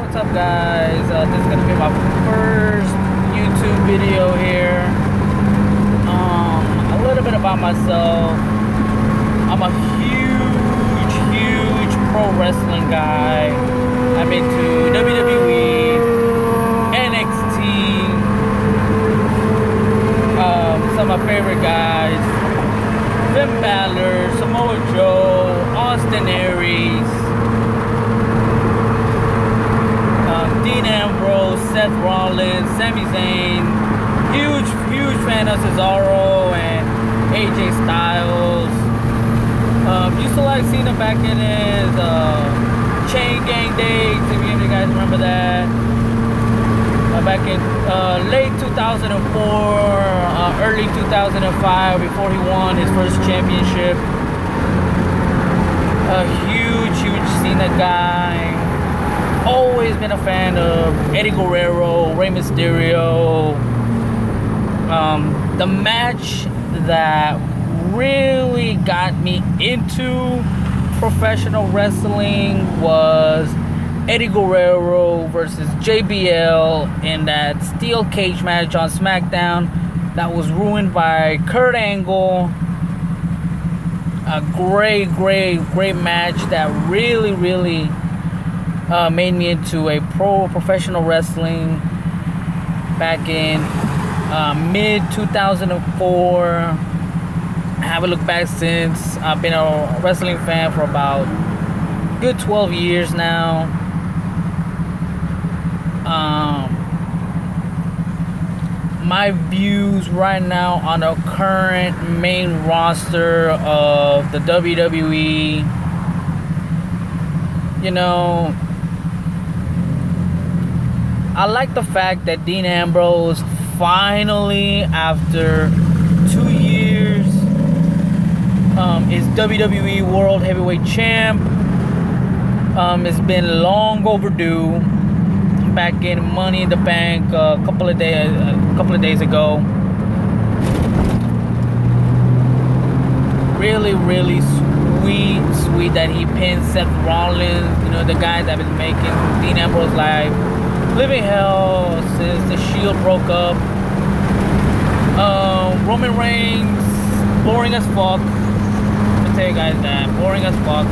What's up, guys? This is gonna be my first YouTube video here. A little bit about myself. I'm a huge pro wrestling guy. I'm into WWE, NxT. Some of my favorite guys: Finn Balor, Samoa Joe, Austin Aries, Dean Ambrose, Seth Rollins, Sami Zayn. Huge fan of Cesaro and AJ Styles. Used to like seeing him back in his Chain Gang days, if any of you guys remember that. Back in late 2004, early 2005, before he won his first championship. Huge Cena guy. Always been a fan of Eddie Guerrero, Rey Mysterio. The match that really got me into professional wrestling was Eddie Guerrero versus JBL in that steel cage match on SmackDown that was ruined by Kurt Angle. A great match that really made me into a professional wrestling back in mid 2004. I haven't looked back since. I've been a wrestling fan for about good 12 years now. My views right now on the current main roster of the WWE, you know, I like the fact that Dean Ambrose finally, after 2 years, is WWE World Heavyweight Champ. It's been long overdue. Back in Money in the Bank a couple of days ago. Really sweet that he pinned Seth Rollins. You know, the guy that been making Dean Ambrose life living hell since the Shield broke up. Roman Reigns, boring as fuck. I'll tell you guys that, boring as fuck.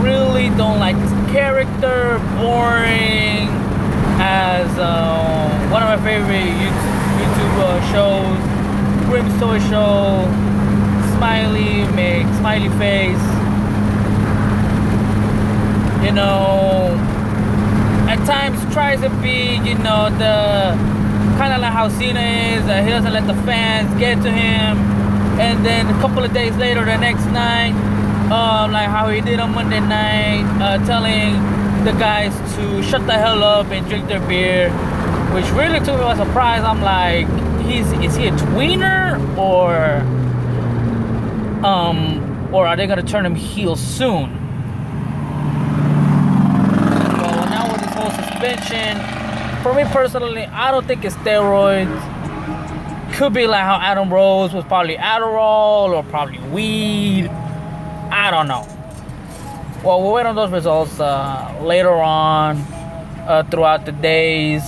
Really don't like his character. Boring as one of my favorite YouTube shows, Grimstory Show. Smiley face. You know, at times tries to be, you know, the kind of like how Cena is. He doesn't let the fans get to him, and then a couple of days later, the next night, like how he did on Monday night, telling the guys to shut the hell up and drink their beer, which really took me by surprise. I'm like, is he a tweener, or are they gonna turn him heel soon? Well, now with this whole suspension, for me personally, I don't think it's steroids. Could be like how Adam Rose was probably Adderall or probably weed. I don't know. Well, we'll wait on those results later on throughout the days.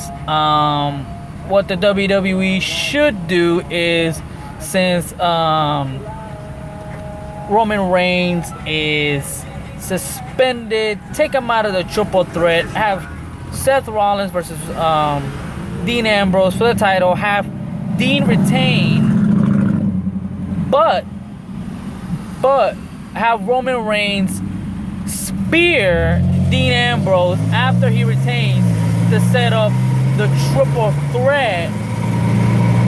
What the WWE should do is, since Roman Reigns is suspended, take him out of the triple threat. Have Seth Rollins versus Dean Ambrose for the title. Have Dean retain, but have Roman Reigns spear Dean Ambrose after he retains to set up the triple threat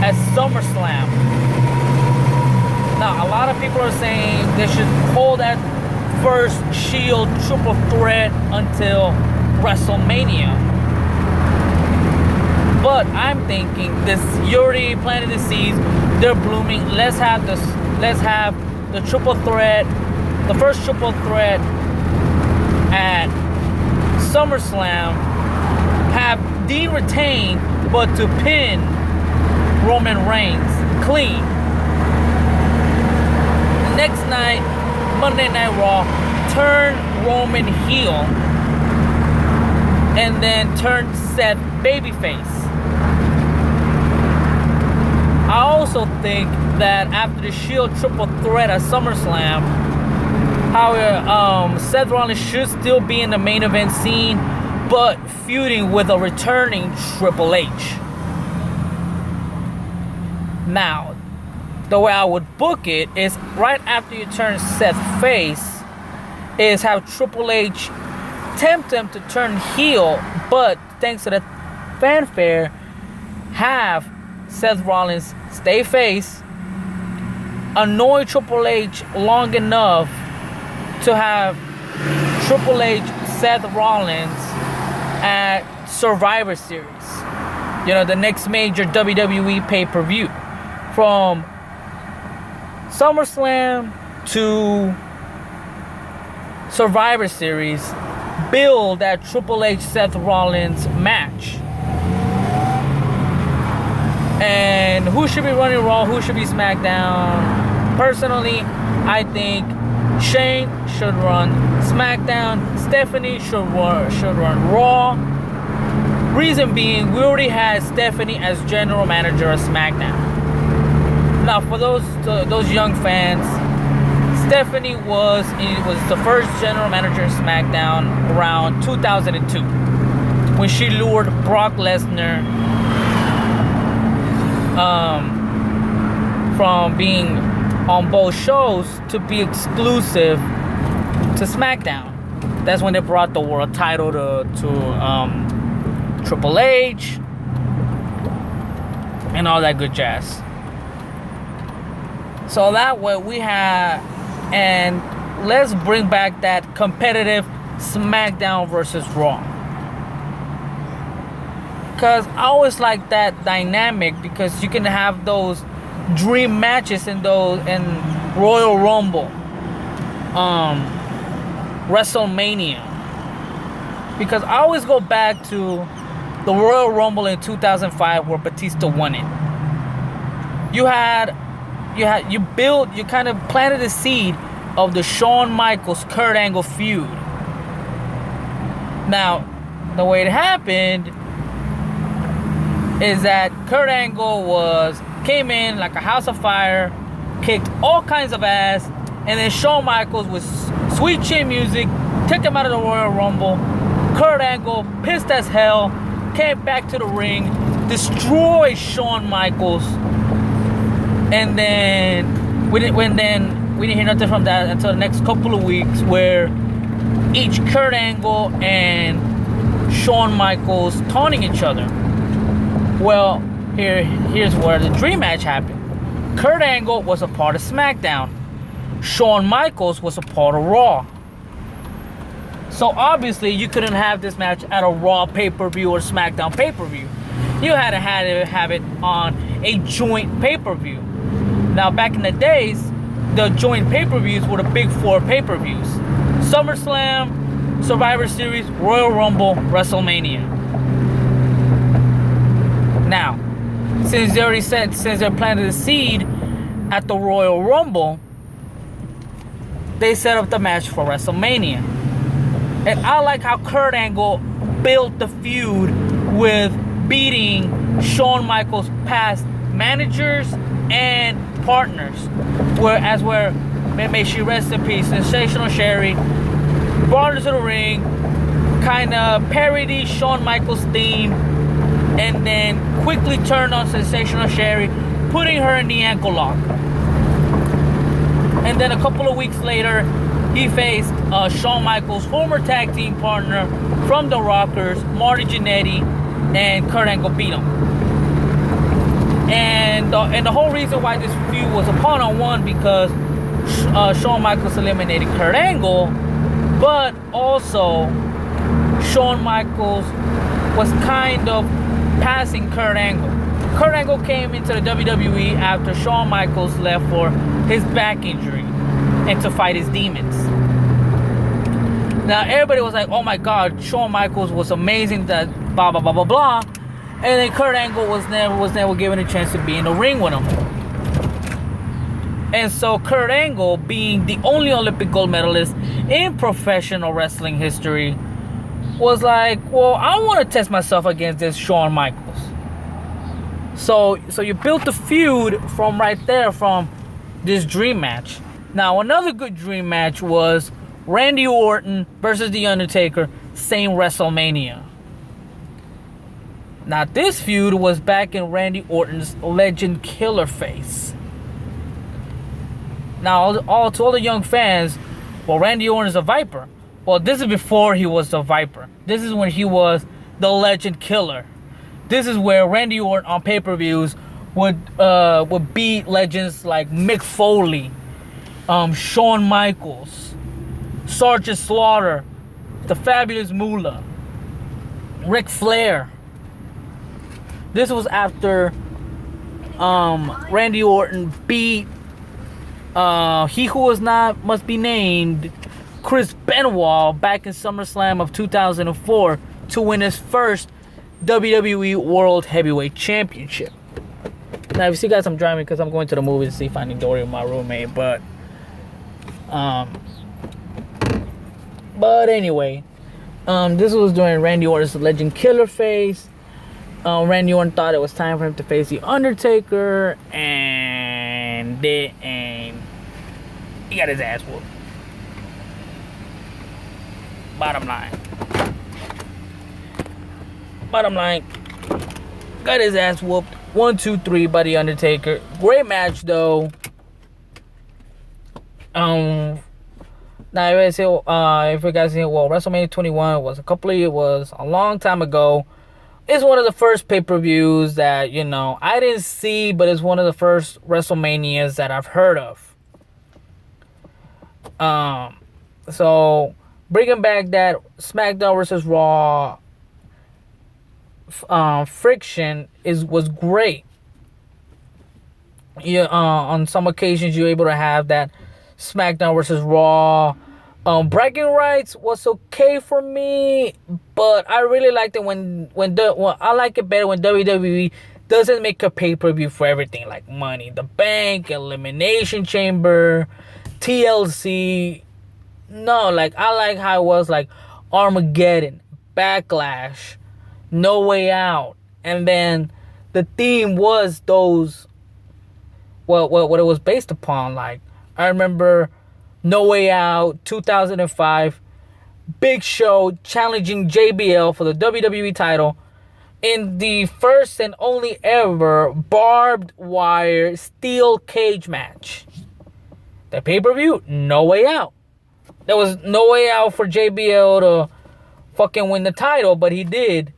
at SummerSlam. Now, a lot of people are saying they should hold that first Shield triple threat until WrestleMania. But I'm thinking this, you already planted the seeds, they're blooming. Let's have the triple threat, the first triple threat at SummerSlam. Have Dean retain, but to pin Roman Reigns clean. Next night, Monday Night Raw, turn Roman heel and then turned Seth babyface. I also think that after the Shield triple threat at SummerSlam, how Seth Rollins should still be in the main event scene, but feuding with a returning Triple H. Now, the way I would book it is right after you turn Seth face, is how Triple H tempt him to turn heel, but thanks to the fanfare, have Seth Rollins stay face, annoy Triple H long enough to have Triple H, Seth Rollins at Survivor Series. You know, the next major WWE pay-per-view. From SummerSlam to Survivor Series, build that Triple H, Seth Rollins match. And who should be running Raw? Who should be SmackDown? Personally, I think Shane should run SmackDown. Stephanie should run Raw. Reason being, we already had Stephanie as general manager of SmackDown. Now, for those young fans, Stephanie was the first general manager of SmackDown around 2002 when she lured Brock Lesnar from being on both shows to be exclusive to SmackDown. That's when they brought the world title to Triple H and all that good jazz. So that way we have, and let's bring back that competitive SmackDown versus Raw. Because I always like that dynamic, because you can have those dream matches in Royal Rumble, WrestleMania. Because I always go back to the Royal Rumble in 2005 where Batista won it. You kind of planted the seed of the Shawn Michaels Kurt Angle feud. Now, the way it happened is that Kurt Angle came in like a house of fire, kicked all kinds of ass, and then Shawn Michaels with sweet chin music took him out of the Royal Rumble. Kurt Angle, pissed as hell, came back to the ring, destroyed Shawn Michaels, and then we didn't hear nothing from that until the next couple of weeks, where each Kurt Angle and Shawn Michaels taunting each other. Well, here's where the dream match happened. Kurt Angle was a part of SmackDown. Shawn Michaels was a part of Raw. So obviously you couldn't have this match at a Raw pay-per-view or SmackDown pay-per-view. You had to have it on a joint pay-per-view. Now, back in the days, the joint pay-per-views were the big four pay-per-views: SummerSlam, Survivor Series, Royal Rumble, WrestleMania. Now, since they planted the seed at the Royal Rumble, they set up the match for WrestleMania. And I like how Kurt Angle built the feud with beating Shawn Michaels' past managers and partners. Where may she rest in peace, Sensational Sherry brought her to the ring, kind of parodied Shawn Michaels' theme, and then quickly turned on Sensational Sherry, putting her in the ankle lock. And then a couple of weeks later, he faced Shawn Michaels' former tag team partner from the Rockers, Marty Jannetty, and Kurt Angle beat him. And the whole reason why this feud was upon on one, because Shawn Michaels eliminated Kurt Angle, but also Shawn Michaels was kind of passing Kurt Angle. Kurt Angle came into the WWE after Shawn Michaels left for his back injury and to fight his demons. Now everybody was like, oh my god, Shawn Michaels was amazing, that blah blah blah blah blah. And then Kurt Angle was never given a chance to be in the ring with him. And so Kurt Angle, being the only Olympic gold medalist in professional wrestling history, was like, well, I want to test myself against this Shawn Michaels. So you built the feud from right there, from this dream match. Now, another good dream match was Randy Orton versus The Undertaker, same WrestleMania. Now, this feud was back in Randy Orton's Legend Killer phase. Now, to all the young fans, well, Randy Orton's a Viper. Well, this is before he was the Viper. This is when he was the Legend Killer. This is where Randy Orton on pay-per-views would beat legends like Mick Foley, Shawn Michaels, Sergeant Slaughter, the Fabulous Moolah, Ric Flair. This was after Randy Orton beat he who was not must be named, Chris Benoit, back in SummerSlam of 2004 to win his first WWE World Heavyweight Championship. Now, if you see, guys, I'm driving because I'm going to the movie to see Finding Dory with my roommate. But anyway, this was during Randy Orton's Legend Killer phase. Randy Orton thought it was time for him to face The Undertaker, and he got his ass whooped. Bottom line, got his ass whooped. 1, 2, 3 by The Undertaker. Great match, though. Now, if you guys say, well, WrestleMania 21 was a long time ago. It's one of the first pay-per-views that, I didn't see, but it's one of the first WrestleManias that I've heard of. So bringing back that SmackDown versus Raw friction was great. On some occasions you're able to have that SmackDown versus Raw. Bragging rights was okay for me, but I really liked it when I like it better when WWE doesn't make a pay-per-view for everything, like Money in the Bank, Elimination Chamber, TLC. No, like I like how it was like Armageddon, Backlash, No Way Out, and then the theme was those what it was based upon. Like I remember No Way Out, 2005, Big Show challenging JBL for the WWE title in the first and only ever barbed wire steel cage match. The pay-per-view, No Way Out. There was no way out for JBL to fucking win the title, but he did.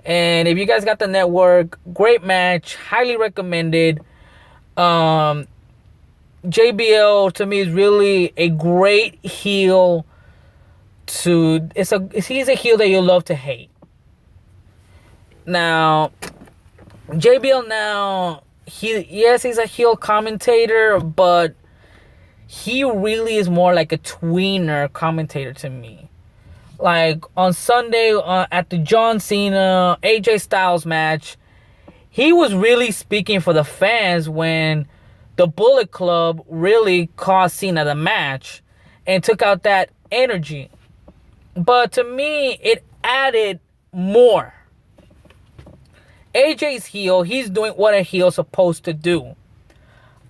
And if you guys got the network, great match, highly recommended. JBL to me is really a great heel. He's a heel that you love to hate. Now, JBL he's a heel commentator, but he really is more like a tweener commentator to me. Like on Sunday at the John Cena AJ Styles match, he was really speaking for the fans when the Bullet Club really cost Cena the match and took out that energy. But to me, it added more. AJ's heel, he's doing what a heel's supposed to do.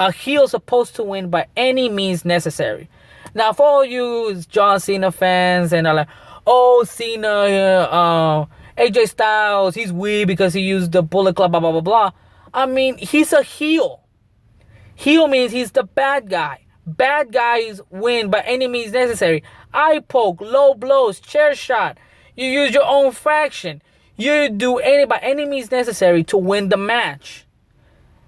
A heel's supposed to win by any means necessary. Now, for all you John Cena fans and are like, oh, Cena, AJ Styles, he's weak because he used the Bullet Club, blah, blah, blah, blah. I mean, he's a heel. Heel means he's the bad guy. Bad guys win by any means necessary. Eye poke, low blows, chair shot. You use your own fraction. You do by any means necessary to win the match.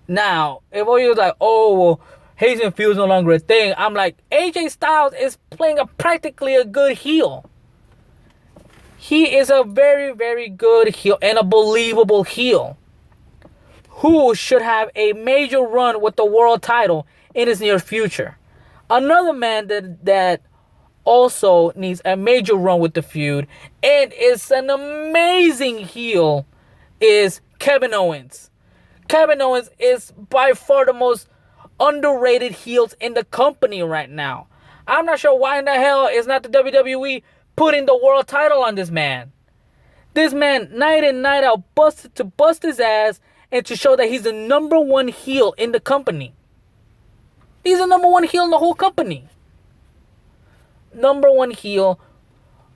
Now, if all you're like, oh, well, Hayes and Field's no longer a thing, I'm like, AJ Styles is playing practically a good heel. He is a very, very good heel and a believable heel who should have a major run with the world title in his near future. Another man that also needs a major run with the feud and is an amazing heel is Kevin Owens. Kevin Owens is by far the most underrated heels in the company right now. I'm not sure why in the hell it's not the WWE putting the world title on this man. This man, night in, night out, busted to bust his ass and to show that he's the number one heel in the company. He's the number one heel in the whole company. Number one heel.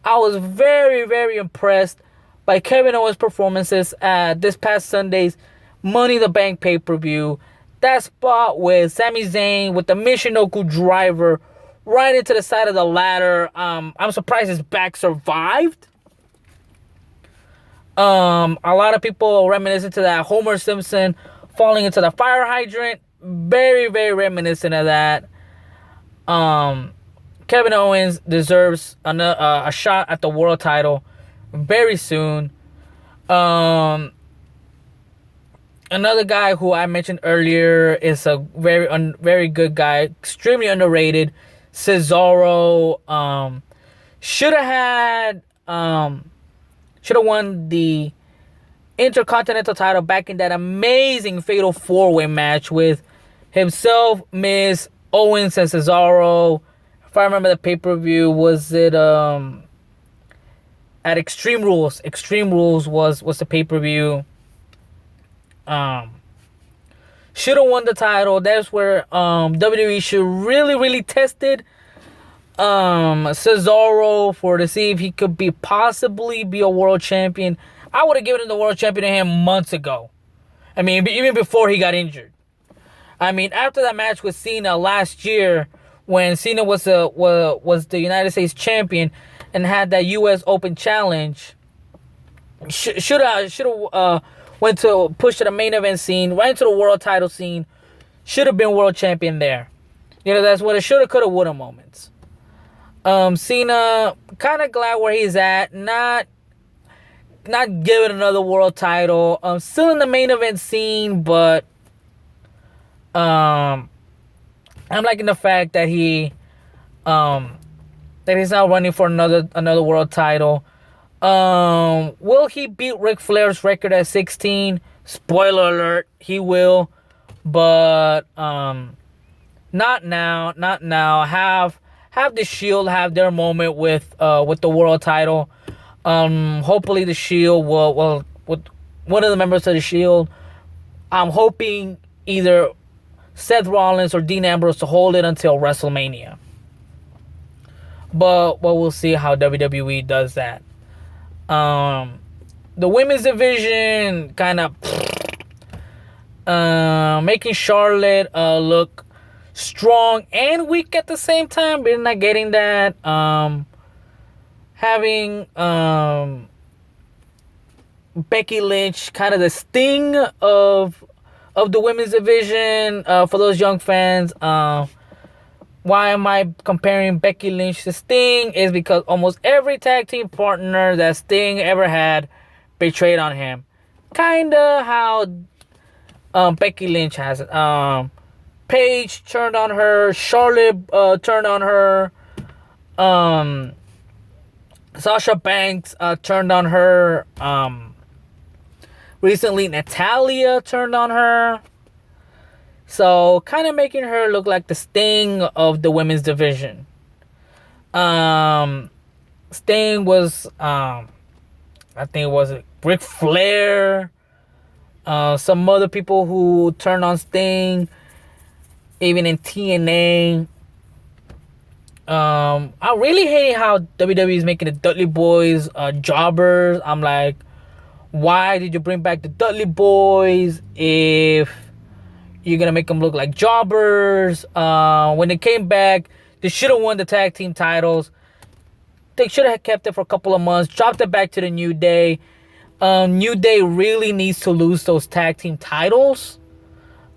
I was very, very impressed by Kevin Owens' performances at this past Sunday's Money in the Bank pay-per-view. That spot with Sami Zayn with the Michinoku driver right into the side of the ladder. I'm surprised his back survived. A lot of people reminiscent to that Homer Simpson falling into the fire hydrant. Very, very reminiscent of that. Kevin Owens deserves a shot at the world title very soon. Another guy who I mentioned earlier is a very good guy, extremely underrated. Cesaro should have won the Intercontinental title back in that amazing Fatal 4-Way match with himself, Miz, Owens, and Cesaro. If I remember the pay-per-view, was it at Extreme Rules? Extreme Rules was the pay-per-view. Should have won the title. That's where WWE should really tested Cesaro to see if he could possibly be a world champion. I would have given him the world champion to him months ago. I mean, even before he got injured. I mean, after that match with Cena last year, when Cena was the United States champion and had that U.S. Open challenge, should have went to push to the main event scene, right into the world title scene. Should have been world champion there. You know, that's what it shoulda, coulda, woulda moments. Cena, kind of glad where he's at. Not giving another world title. Still in the main event scene, but I'm liking the fact that he's not running for another world title. Will he beat Ric Flair's record at 16? Spoiler alert, he will. But not now. Have the Shield have their moment with the world title. Hopefully the Shield will with one of the members of the Shield. I'm hoping either Seth Rollins or Dean Ambrose to hold it until WrestleMania. But we'll see how WWE does that. The women's division kind of making Charlotte look strong and weak at the same time. We're not getting that. Having Becky Lynch kind of the sting of the women's division. For those young fans, why am I comparing Becky Lynch to Sting? Is because almost every tag team partner that Sting ever had betrayed on him. Kinda how Becky Lynch has it. Paige turned on her. Charlotte turned on her. Sasha Banks turned on her. Recently, Natalya turned on her. So, kind of making her look like the Sting of the women's division. Sting was, I think it was Ric Flair. Some other people who turned on Sting. Even in TNA. I really hate how WWE is making the Dudley Boys jobbers. I'm like, why did you bring back the Dudley Boys if you're gonna make them look like jobbers? When they came back, they should have won the tag team titles. They should have kept it for a couple of months, dropped it back to the New Day. New Day really needs to lose those tag team titles.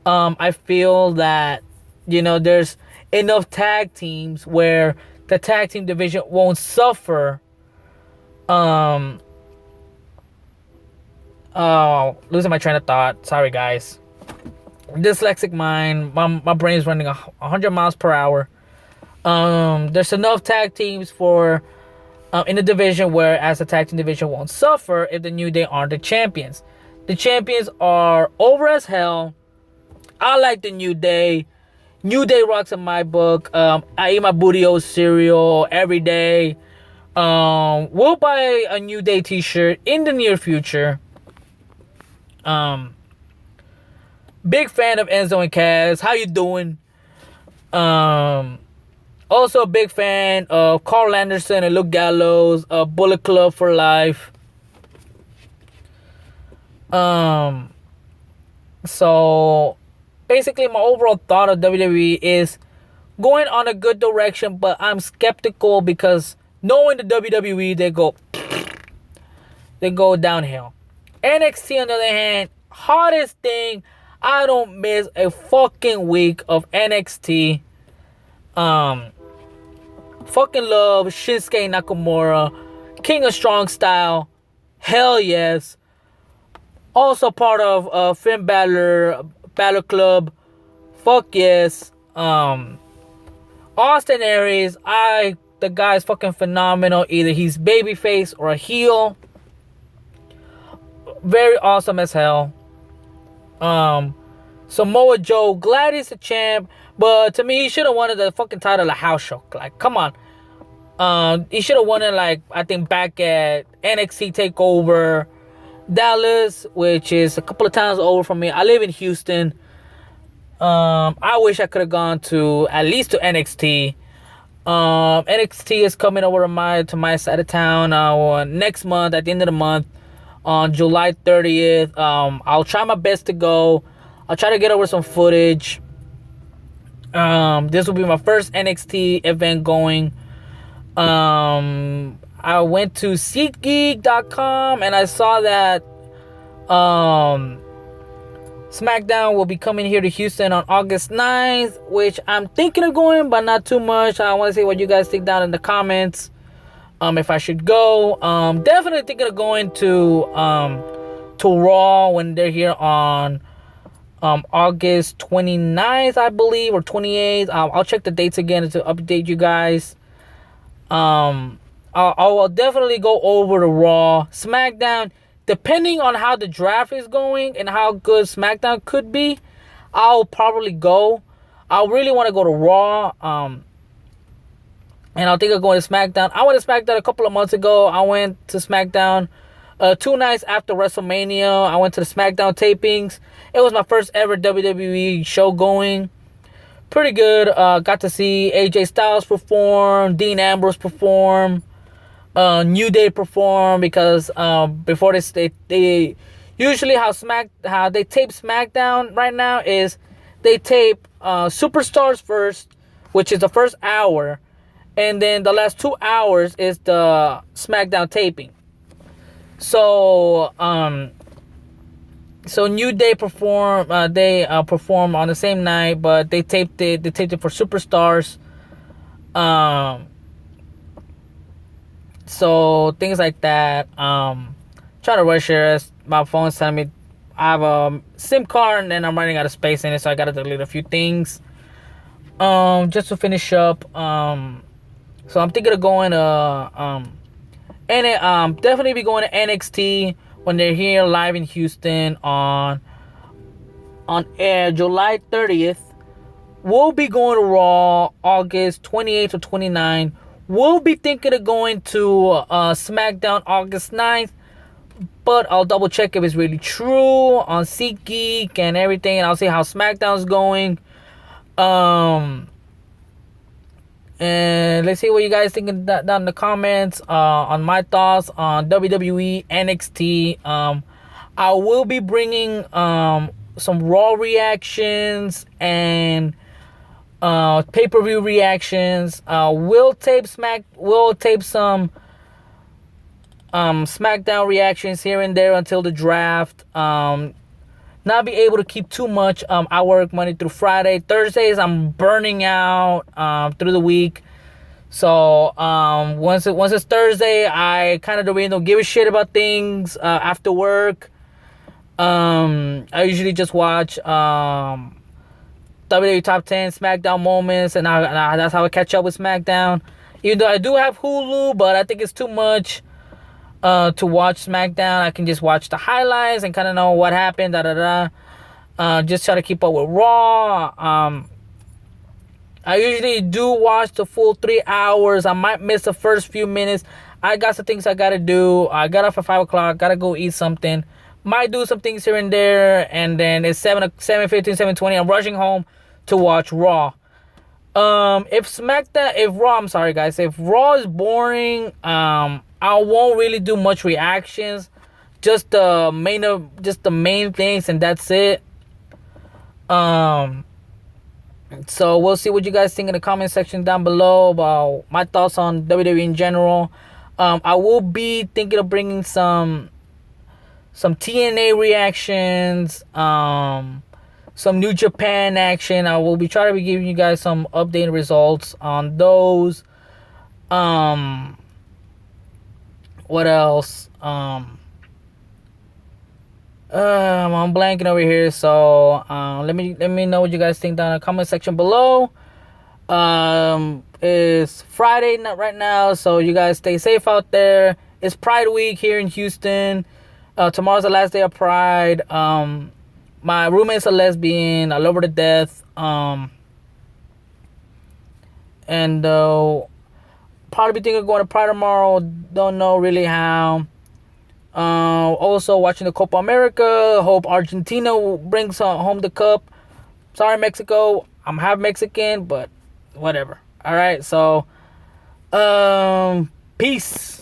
I feel that, you know, there's enough tag teams where the tag team division won't suffer. Losing my train of thought. Sorry, guys. Dyslexic mind. My brain's running 100 miles per hour. There's enough tag teams for in the division where as the tag team division won't suffer if the New Day aren't the champions. The champions are over as hell. I like the New Day. New Day rocks in my book. I eat my Booty-O cereal every day. We'll buy a New Day t-shirt in the near future. Big fan of Enzo and Cass. How you doing? Also a big fan of Carl Anderson and Luke Gallows. Bullet Club for life. So basically my overall thought of WWE is going on a good direction, but I'm skeptical because knowing the WWE, they go downhill. NXT on the other hand, hottest thing. I don't miss a fucking week of NXT. Fucking love Shinsuke Nakamura, King of Strong Style. Hell yes. Also part of Finn Balor Club. Fuck yes. Austin Aries, the guy's fucking phenomenal. Either he's babyface or a heel. Very awesome as hell. Samoa Joe, glad he's a champ, but to me he should have won the fucking title at house show. Like, come on. He should have won it, like, I think back at NXT TakeOver Dallas, which is a couple of times over from me. I live in Houston. I wish I could have gone to at least to NXT. NXT is coming over to my side of town next month, at the end of the month, on July 30th. I'll try my best to go. I'll try to get over some footage. This will be my first NXT event going. I went to SeatGeek.com and I saw that SmackDown will be coming here to Houston on August 9th, which I'm thinking of going, but not too much. I want to see what you guys think down in the comments. If I should go. Definitely thinking of going to Raw when they're here on August 29th, I believe, or 28th. I'll check the dates again to update you guys. I will definitely go over to Raw. SmackDown, depending on how the draft is going and how good SmackDown could be, I'll probably go. I really want to go to Raw. And I'll think of going to SmackDown. I went to SmackDown a couple of months ago. I went to SmackDown 2 nights after WrestleMania. I went to the SmackDown tapings. It was my first ever WWE show going. Pretty good. Got to see AJ Styles perform, Dean Ambrose perform, New Day perform, because before this they usually how they tape SmackDown right now is they tape Superstars first, which is the first hour, and then the last 2 hours is the SmackDown taping. So New Day perform. They perform on the same night, but they taped it. They taped it for Superstars. So things like that. Trying to rush here. My phone's telling me I have a SIM card and then I'm running out of space in it, so I gotta delete a few things. Just to finish up. So I'm thinking of going to definitely be going to NXT when they're here live in Houston on July 30th. We'll be going to Raw August 28th or 29th. We'll be thinking of going to SmackDown August 9th, but I'll double check if it's really true on SeatGeek and everything, and I'll see how SmackDown's going. And let's see what you guys think down in the comments on my thoughts on WWE NXT. I will be bringing some Raw reactions and pay-per-view reactions. We'll tape some SmackDown reactions here and there until the draft. Not be able to keep too much. I work Monday through Friday. Thursdays I'm burning out through the week. So once it's Thursday, I kind of don't give a shit about things after work. I usually just watch WWE Top 10 SmackDown moments, and that's how I catch up with SmackDown. Even though I do have Hulu, but I think it's too much to watch SmackDown. I can just watch the highlights and kind of know what happened. Just try to keep up with Raw. I usually do watch the full 3 hours. I might miss the first few minutes. I got some things I gotta do. I got off at 5 o'clock. Gotta go eat something. Might do some things here and there, and then it's 7:15, 7:20. I'm rushing home to watch Raw. If Raw, I'm sorry guys, if Raw is boring, I won't really do much reactions. Just the main things, and that's it. So we'll see what you guys think in the comment section down below about my thoughts on WWE in general. I will be thinking of bringing some TNA reactions, some New Japan action. I will be trying to be giving you guys some updated results on those. What else? I'm blanking over here, so let me know what you guys think down in the comment section below. It's Friday night right now, so you guys stay safe out there. It's Pride Week here in Houston. Tomorrow's the last day of Pride. My roommate's a lesbian. I love her to death. And probably be thinking of going to Pride tomorrow. Don't know really how. Also watching the Copa America. Hope Argentina brings home the cup. Sorry, Mexico. I'm half Mexican, but whatever. All right, so peace.